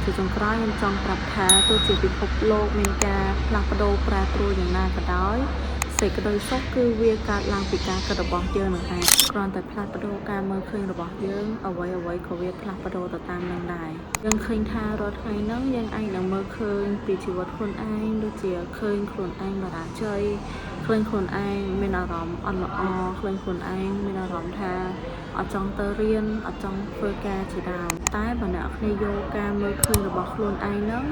ជាចុងក្រោយខ្ញុំចង់ប្រាប់ថាទោះជាពិភពលោកមានការផ្លាស់ប្ដូរប្រែប្រួលយ៉ាងណាក៏ដោយសេចក្តីសុខគឺវាកើតឡើងពីការគិតរបស់យើងនឹងឯងគ្រាន់តែផ្លាស់ប្ដូរការមើលឃើញរបស់យើងអ្វីក៏វាផ្លាស់ប្ដូរទៅតាមនឹងដែរយើងឃើញថារាល់ថ្ងៃហ្នឹងយើងអាចនឹងមើលឃើញពីជីវិតខ្លួនឯងដូចជាឃើញខ្លួនឯងបរាជ័យឃើញខ្លួនឯងមានអារម្មណ៍អន់ល្អឃើញខ្លួនឯងមានអារម្មណ៍ថាអត់ចង់ទៅរៀនអត់ចង់ធ្វើការជាដើមតែបើអ្នកគ្នាយកការមើលឃើញរបស់ខ្លួនឯងហ្នឹង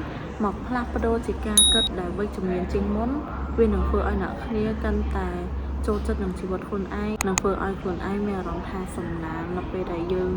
មកផ្លាស់ប្ដូរជាការគិតដែលវិជ្ជមានជាងមុនវានឹងធ្វើឲ្យអ្នកគ្នាកាន់តែចូលចិត្តនឹងជីវិតខ្លួនឯងនឹងធ្វើឲ្យខ្លួនឯងមានអារម្មណ៍ថាសំណាងនៅពេលដែលយើង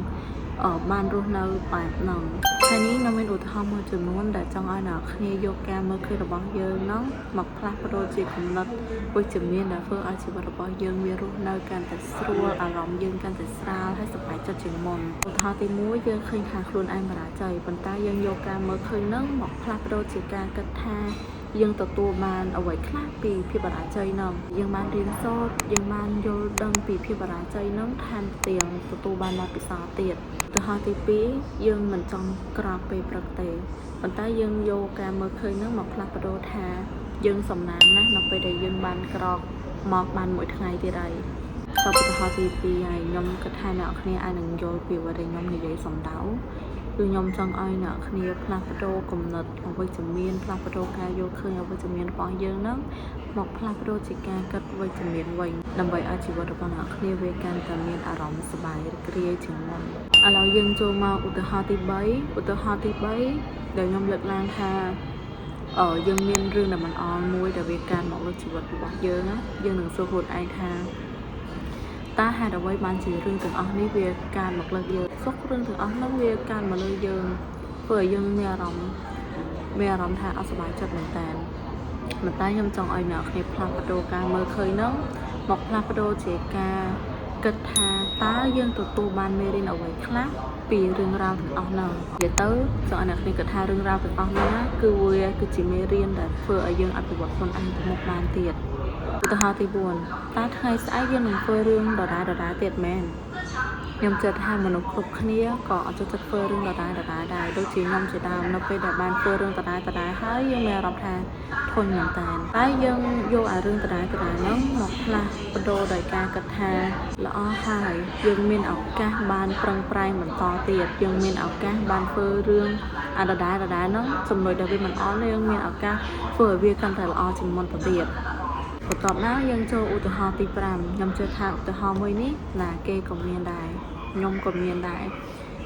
បានរស់នៅបែបហ្នឹងថ្ងៃនេះនៅមានឧទាហរណ៍មួយចំនួនដែលចង់ឲ្យអ្នកគ្នាយកការមើលឃើញរបស់យើងហ្នឹងមកផ្លាស់ប្ដូរជាគំនិតវិជ្ជមានដែលធ្វើឲ្យជីវិតរបស់យើងវារស់នៅកាន់តែស្រួលអារម្មណ៍យើងកាន់តែស្រាលហើយសប្បាយចិត្តជាងមុនឧទាហរណ៍ទី1យើងឃើញថាខ្លួនឯងបរាជ័យប៉ុន្តែយើងយកការមើលឃើញហ្នឹងមកផ្លាស់ប្ដូរជាការគិតថាយើងទទួលបានអ្វីខ្លះពីភាពបរាជ័យហ្នឹងយើងបានរៀនសូត្រយើងបានយល់ដឹងពីភាពបរាជ័យហ្នឹងថែមទាំងទទួលបានបទពិសោធន៍ទៀតឧទាហរណ៍ទី2យើងមិនចង់ក្រោកពេលព្រឹកទេប៉ុន្តែយើងយកការមើលឃើញហ្នឹងមកផ្លាស់ប្ដូរថាយើងសំណាងណាស់នៅពេលដែលយើងបានក្រោកមកបានមួយថ្ងៃទៀតហើយឧទាហរណ៍ទី2ហើយខ្ញុំគិតថាអ្នកគ្នាអាចនឹងយល់ពីអ្វីដែលខ្ញុំនិយាយសំដៅគឺខ្ញុំចង់ឲ្យអ្នកគ្នាផ្លាស់ប្ដូរគំនិតអវិជ្ជមានផ្លាស់ប្ដូរការយល់ឃើញអវិជ្ជមានរបស់យើងហ្នឹងមកផ្លាស់ប្ដូរជាការគិតវិជ្ជមានវិញដើម្បីឲ្យជីវិតរបស់អ្នកគ្នាវាកាន់តែមានអារម្មណ៍សប្បាយរីករាយជាងមុនឥឡូវយើងចូលមកឧទាហរណ៍ទី3ដែលខ្ញុំលើកឡើងថាយើងមានរឿងដែលមិនអន់មួយដែលវាកាន់មកលើជីវិតរបស់យើងណាយើងនឹងសួរខ្លួនឯងថាតើហេតុអ្វីបានជារឿងទាំងអស់នេះវាកើតមកលើយើងសុខរឿងទាំងអស់ហ្នឹងវាកើតមកលើយើងធ្វើឲ្យយើងមានអារម្មណ៍ថាអត់សប្បាយចិត្តមែនតើខ្ញុំចង់ឲ្យអ្នកគ្នាផ្លាស់ប្ដូរការមើលឃើញហ្នឹងមកផ្លាស់ប្ដូរជាការគិតថាតើយើងទទួលបានមេរៀនអ្វីខ្លះពីរឿងរ៉ាវទាំងអស់ហ្នឹងនិយាយទៅចង់ឲ្យអ្នកគ្នាគិតថារឿងរ៉ាវទាំងអស់ហ្នឹងណាគឺជាមេរៀនដែលធ្វើឲ្យយើងអភិវឌ្ឍខ្លួនឯងទៅមុខបានទៀតឧទាហរណ៍ទី4តើថ្ងៃស្អែកយើងនឹងធ្វើរឿងដដែលទៀតមែនខ្ញុំជឿថាមនុស្សគ្រប់គ្នាក៏អត់ចូលចិត្តធ្វើរឿងដដែលដែរដូចជាខ្ញុំជាដើមនៅពេលដែលបានធ្វើរឿងដដែលហើយយើងមានអារម្មណ៍ថាធន់មែនតើតែយើងយកអារឿងដដែលហ្នឹងមកផ្លាស់ប្ដូរដោយការគិតថាល្អហើយយើងមានឱកាសបានប្រឹងប្រែងបន្តទៀតយើងមានឱកាសបានធ្វើរឿងដដែលហ្នឹងចំណុចដែលវាមិនអន់យើងមានឱកាសធ្វើឲ្យវាកាន់តែល្អជាងមុនទៅទៀតបន្ទាប់មកយើងចូលឧទាហរណ៍ទី5ខ្ញុំជឿថាឧទាហរណ៍មួយនេះណាគេក៏មានដែរខ្ញុំក៏មានដែរ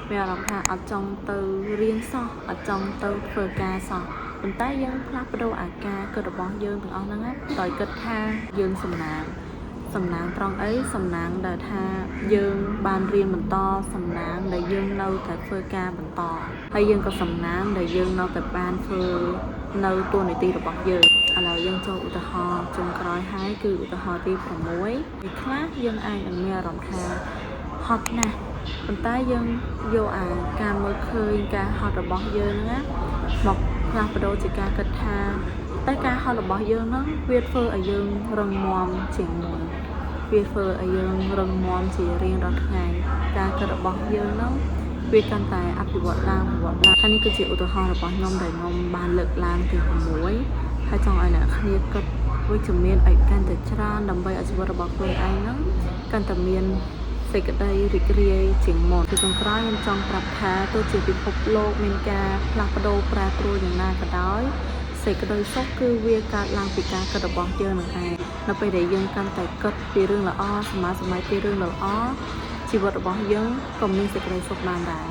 មានអារម្មណ៍ថាអត់ចង់ទៅរៀនសោះអត់ចង់ទៅធ្វើការសោះប៉ុន្តែយើងផ្លាស់ប្ដូរអាការគិតរបស់យើងទាំងអស់ហ្នឹងដោយគិតថាយើងសំណាងត្រង់អីសំណាងដែលថាយើងបានរៀនបន្តសំណាងដែលយើងនៅតែធ្វើការបន្តហើយយើងក៏សំណាងដែលយើងនៅតែបានធ្វើនៅតួនាទីរបស់យើងឥឡូវយើងចូលឧទាហរណ៍ចុងក្រោយហើយគឺឧទាហរណ៍ទី6ពេលខ្លះយើងអាចនឹងមានអារម្មណ៍ថាហត់ណាស់ប៉ុន្តែយើងយកអាការមើលឃើញការហត់របស់យើងហ្នឹងមកផ្លាស់ប្ដូរជាការគិតថាតែការហត់របស់យើងហ្នឹងវាធ្វើឲ្យយើងរឹងមាំជាងមុនវាធ្វើឲ្យយើងរឹងមាំជារៀងរាល់ថ្ងៃការគិតរបស់យើងហ្នឹងវាកាន់តែអភិវឌ្ឍឡើងហើយនេះគឺជាឧទាហរណ៍របស់ខ្ញុំដែលខ្ញុំបានលើកឡើងទី6ហើយចង់ឲ្យអ្នកគ្នាគិតវិជ្ជមានឲ្យកាន់តែច្រើនដើម្បីឲ្យជីវិតរបស់ខ្លួនឯងហ្នឹងកាន់តែមានសេចក្តីរីករាយជាងមុនពីចុងក្រោយខ្ញុំចង់ប្រាប់ថាទោះជាពិភពលោកមានការផ្លាស់ប្ដូរប្រែប្រួលយ៉ាងណាក៏ដោយសេចក្តីសុខគឺវាកើតឡើងពីការគិតរបស់យើងនឹងឯងនៅពេលដែលយើងកាន់តែគិតពីរឿងល្អសម័យពីរឿងល្អជីវិតរបស់យើងក៏មានសេចក្តីសុខបានដែរ